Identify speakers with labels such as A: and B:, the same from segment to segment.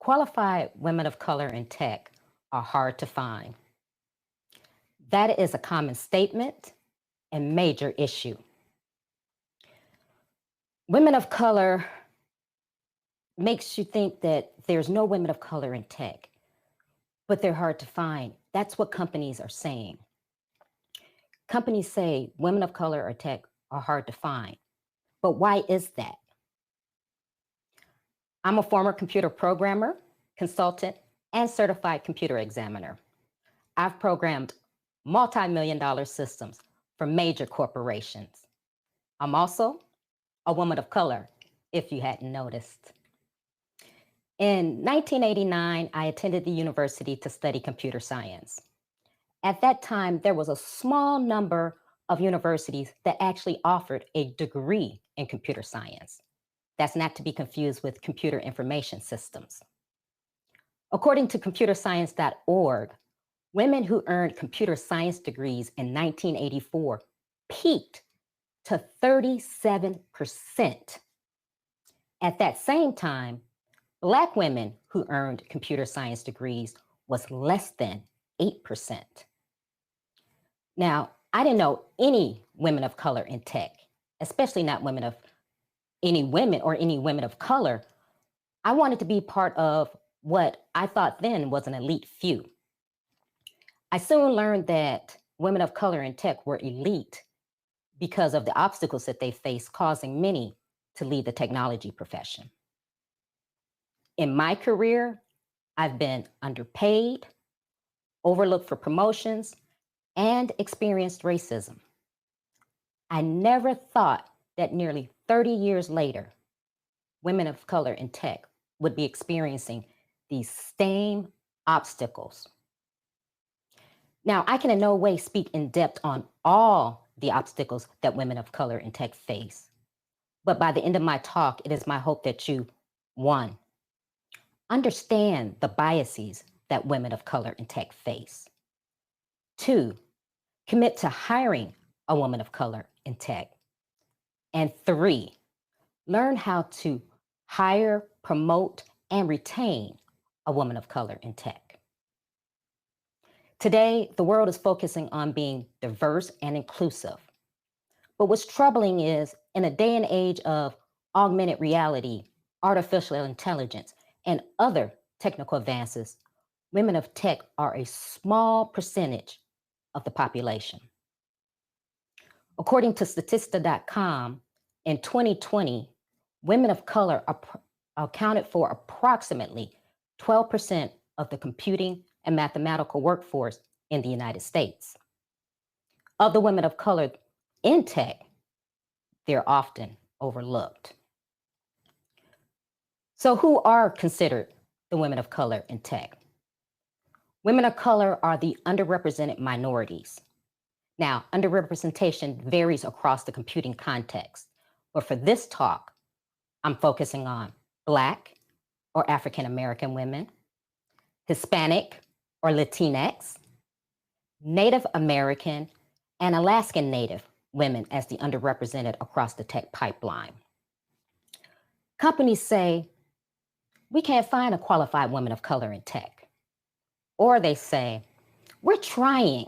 A: Qualified women of color in tech are hard to find. That is a common statement and major issue. Women of color makes you think that there's no women of color in tech, but they're hard to find. That's what companies are saying. Companies say women of color or tech are hard to find. But why is that? I'm a former computer programmer, consultant, and certified computer examiner. I've programmed multi-million-dollar systems for major corporations. I'm also a woman of color, if you hadn't noticed. In 1989, I attended the university to study computer science. At that time, there was a small number of universities that actually offered a degree in computer science. That's not to be confused with computer information systems. According to computerscience.org, women who earned computer science degrees in 1984 peaked to 37%. At that same time, Black women who earned computer science degrees was less than 8%. Now, I didn't know any women of color in tech, especially not any women of color. I wanted to be part of what I thought then was an elite few. I soon learned that women of color in tech were elite because of the obstacles that they faced, causing many to leave the technology profession. In my career, I've been underpaid, overlooked for promotions, and experienced racism. I never thought that nearly 30 years later, women of color in tech would be experiencing these same obstacles. Now, I can in no way speak in depth on all the obstacles that women of color in tech face. But by the end of my talk, it is my hope that you, 1, understand the biases that women of color in tech face. 2, commit to hiring a woman of color in tech. And 3, learn how to hire, promote, and retain a woman of color in tech. Today, the world is focusing on being diverse and inclusive. But what's troubling is, in a day and age of augmented reality, artificial intelligence, and other technical advances, women of tech are a small percentage of the population. According to Statista.com, in 2020, women of color accounted for approximately 12% of the computing and mathematical workforce in the United States. Of the women of color in tech, they're often overlooked. So who are considered the women of color in tech? Women of color are the underrepresented minorities. Now, underrepresentation varies across the computing context, but for this talk, I'm focusing on Black or African American women, Hispanic or Latinx, Native American, and Alaskan Native women as the underrepresented across the tech pipeline. Companies say, we can't find a qualified woman of color in tech. Or they say, we're trying.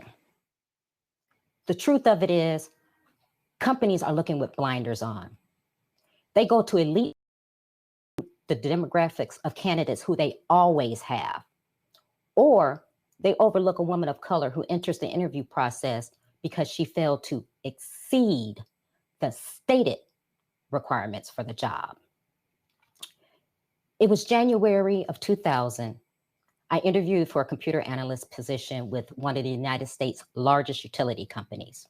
A: The truth of it is, companies are looking with blinders on. They go to elite the demographics of candidates who they always have. Or they overlook a woman of color who enters the interview process because she failed to exceed the stated requirements for the job. It was January of 2000. I interviewed for a computer analyst position with one of the United States' largest utility companies.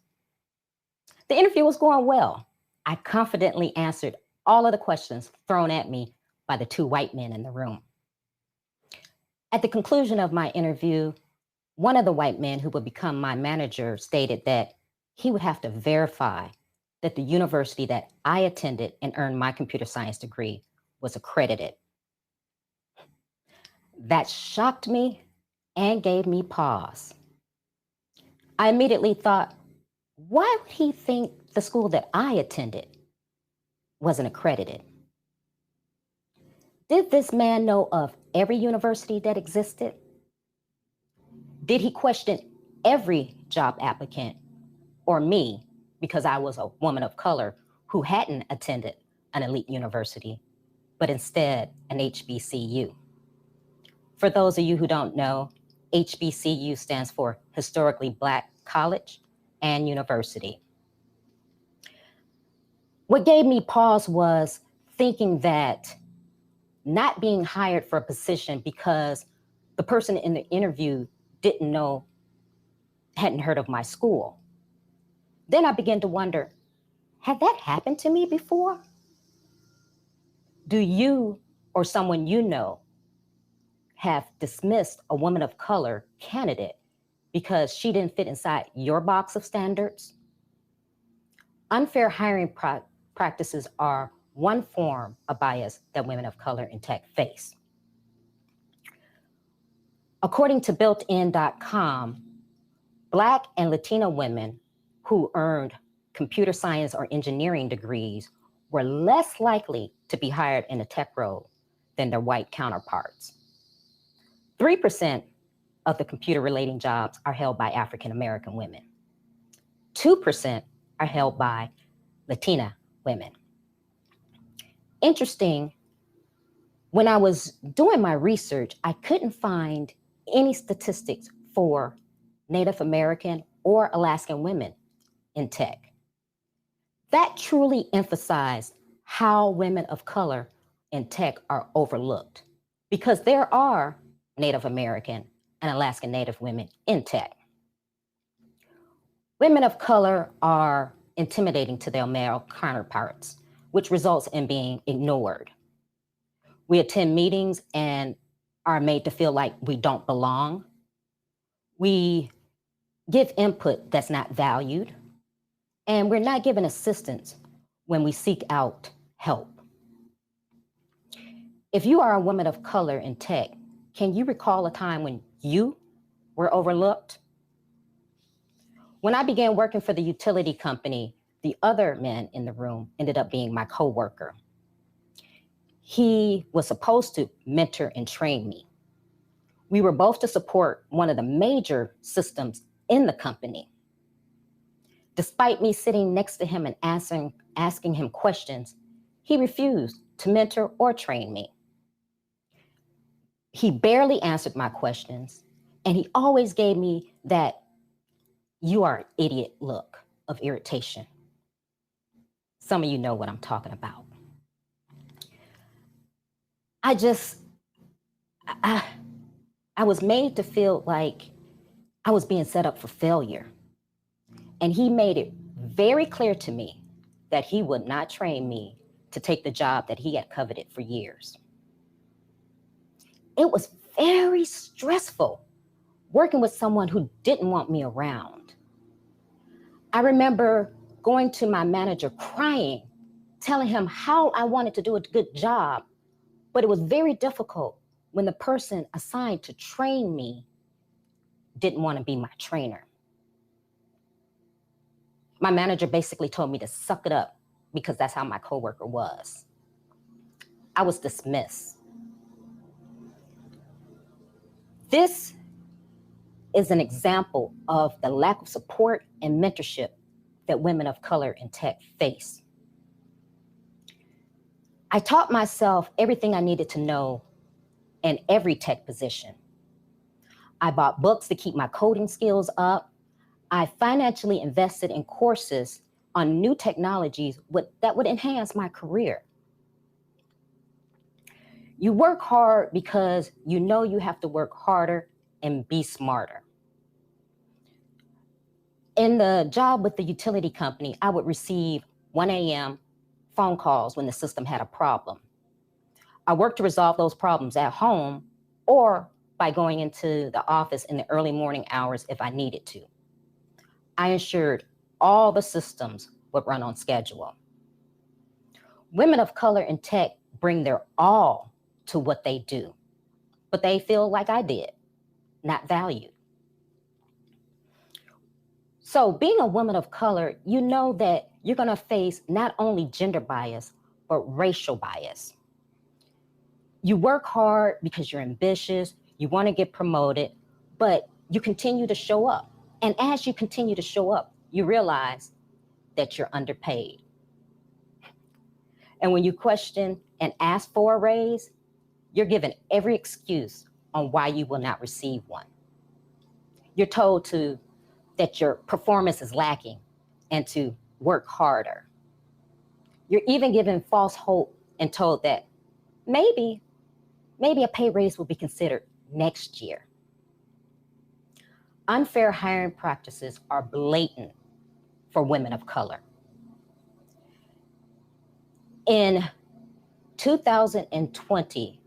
A: The interview was going well. I confidently answered all of the questions thrown at me by the 2 white men in the room. At the conclusion of my interview, one of the white men who would become my manager stated that he would have to verify that the university that I attended and earned my computer science degree was accredited. That shocked me and gave me pause. I immediately thought, why would he think the school that I attended wasn't accredited? Did this man know of every university that existed? Did he question every job applicant or me because I was a woman of color who hadn't attended an elite university, but instead an HBCU? For those of you who don't know, HBCU stands for Historically Black College and University. What gave me pause was thinking that not being hired for a position because the person in the interview didn't know, hadn't heard of my school. Then I began to wonder, had that happened to me before? Do you or someone you know have dismissed a woman of color candidate because she didn't fit inside your box of standards? Unfair hiring practices are one form of bias that women of color in tech face. According to builtin.com, Black and Latino women who earned computer science or engineering degrees were less likely to be hired in a tech role than their white counterparts. 3% of the computer-related jobs are held by African-American women. 2% are held by Latina women. Interesting, when I was doing my research, I couldn't find any statistics for Native American or Alaskan women in tech. That truly emphasized how women of color in tech are overlooked, because there are Native American and Alaskan Native women in tech. Women of color are intimidating to their male counterparts, which results in being ignored. We attend meetings and are made to feel like we don't belong. We give input that's not valued, and we're not given assistance when we seek out help. If you are a woman of color in tech, can you recall a time when you were overlooked? When I began working for the utility company, the other man in the room ended up being my coworker. He was supposed to mentor and train me. We were both to support one of the major systems in the company. Despite me sitting next to him and asking him questions, he refused to mentor or train me. He barely answered my questions, and he always gave me that "you are an idiot" look of irritation. Some of you know what I'm talking about. I was made to feel like I was being set up for failure. And he made it very clear to me that he would not train me to take the job that he had coveted for years. It was very stressful working with someone who didn't want me around. I remember going to my manager crying, telling him how I wanted to do a good job, but it was very difficult when the person assigned to train me didn't want to be my trainer. My manager basically told me to suck it up because that's how my coworker was. I was dismissed. This is an example of the lack of support and mentorship that women of color in tech face. I taught myself everything I needed to know in every tech position. I bought books to keep my coding skills up. I financially invested in courses on new technologies that would enhance my career. You work hard because you know you have to work harder and be smarter. In the job with the utility company, I would receive 1 a.m. phone calls when the system had a problem. I worked to resolve those problems at home or by going into the office in the early morning hours if I needed to. I ensured all the systems would run on schedule. Women of color in tech bring their all to what they do, but they feel like I did, not valued. So being a woman of color, you know that you're going to face not only gender bias, but racial bias. You work hard because you're ambitious, you want to get promoted, but you continue to show up. And as you continue to show up, you realize that you're underpaid. And when you question and ask for a raise, you're given every excuse on why you will not receive one. You're told that your performance is lacking and to work harder. You're even given false hope and told that maybe a pay raise will be considered next year. Unfair hiring practices are blatant for women of color. In 2020,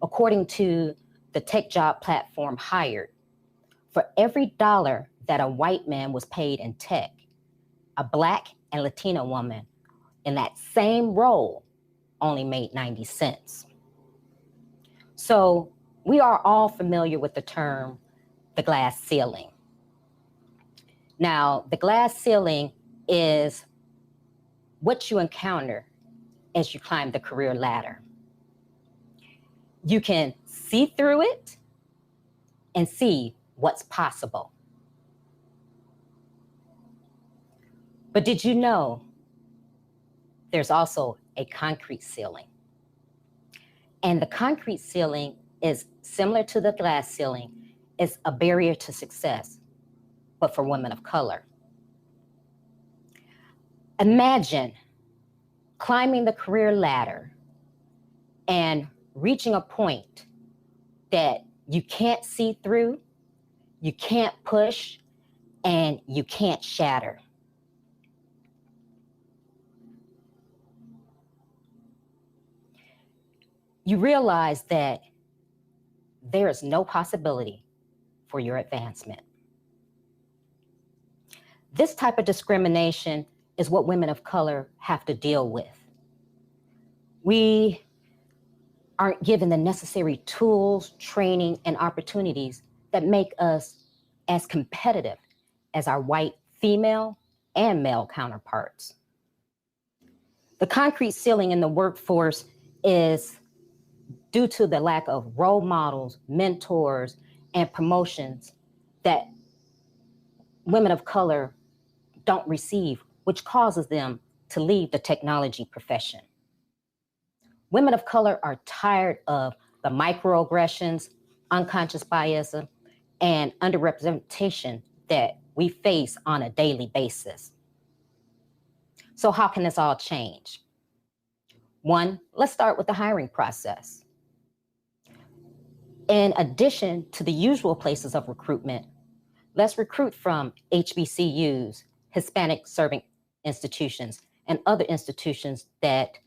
A: according to the tech job platform Hired, for every dollar that a white man was paid in tech, a Black and Latina woman in that same role only made 90 cents. So we are all familiar with the term, the glass ceiling. Now, the glass ceiling is what you encounter as you climb the career ladder. You can see through it and see what's possible. But did you know there's also a concrete ceiling? And the concrete ceiling is similar to the glass ceiling. It's a barrier to success, but for women of color. Imagine climbing the career ladder and reaching a point that you can't see through, you can't push, and you can't shatter. You realize that there is no possibility for your advancement. This type of discrimination is what women of color have to deal with. We aren't given the necessary tools, training, and opportunities that make us as competitive as our white female and male counterparts. The concrete ceiling in the workforce is due to the lack of role models, mentors, and promotions that women of color don't receive, which causes them to leave the technology profession. Women of color are tired of the microaggressions, unconscious bias, and underrepresentation that we face on a daily basis. So how can this all change? One, let's start with the hiring process. In addition to the usual places of recruitment, let's recruit from HBCUs, Hispanic serving institutions, and other institutions that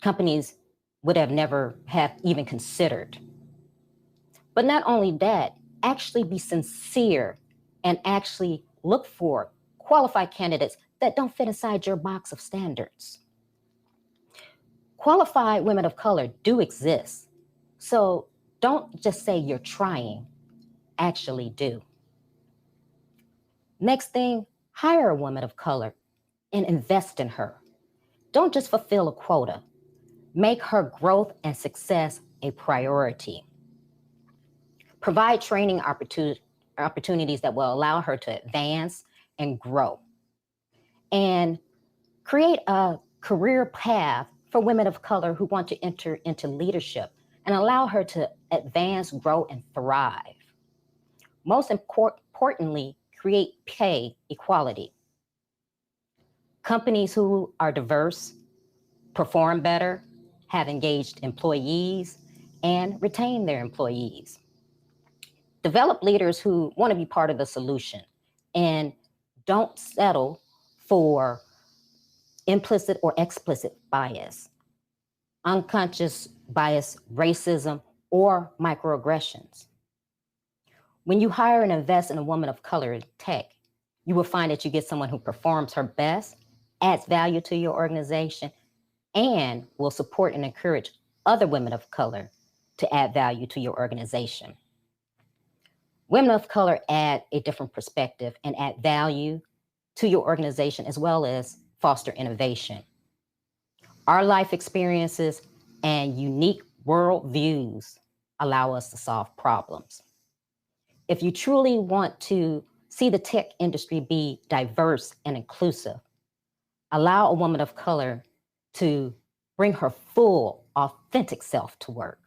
A: companies would have never have even considered. But not only that, actually be sincere and actually look for qualified candidates that don't fit inside your box of standards. Qualified women of color do exist. So don't just say you're trying, actually do. Next thing, hire a woman of color and invest in her. Don't just fulfill a quota. Make her growth and success a priority. Provide training opportunities that will allow her to advance and grow. And create a career path for women of color who want to enter into leadership and allow her to advance, grow, and thrive. Most importantly, create pay equality. Companies who are diverse perform better, have engaged employees, and retain their employees. Develop leaders who want to be part of the solution and don't settle for implicit or explicit bias, unconscious bias, racism, or microaggressions. When you hire and invest in a woman of color in tech, you will find that you get someone who performs her best, adds value to your organization, and will support and encourage other women of color to add value to your organization. Women of color add a different perspective and add value to your organization as well as foster innovation. Our life experiences and unique worldviews allow us to solve problems. If you truly want to see the tech industry be diverse and inclusive, allow a woman of color to bring her full, authentic self to work.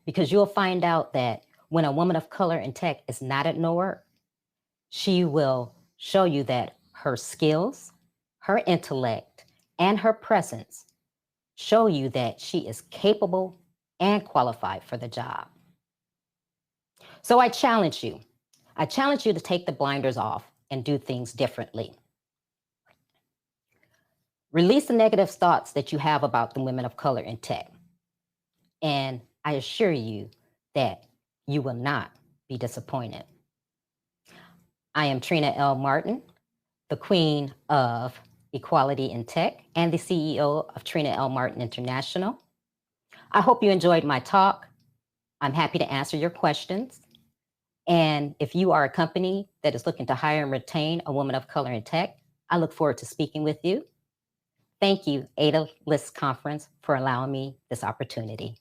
A: Because you'll find out that when a woman of color in tech is not ignored, she will show you that her skills, her intellect, and her presence show you that she is capable and qualified for the job. So I challenge you. I challenge you to take the blinders off and do things differently. Release the negative thoughts that you have about the women of color in tech. And I assure you that you will not be disappointed. I am Trina L. Martin, the Queen of Equality in Tech and the CEO of Trina L. Martin International. I hope you enjoyed my talk. I'm happy to answer your questions. And if you are a company that is looking to hire and retain a woman of color in tech, I look forward to speaking with you. Thank you, Ada List Conference, for allowing me this opportunity.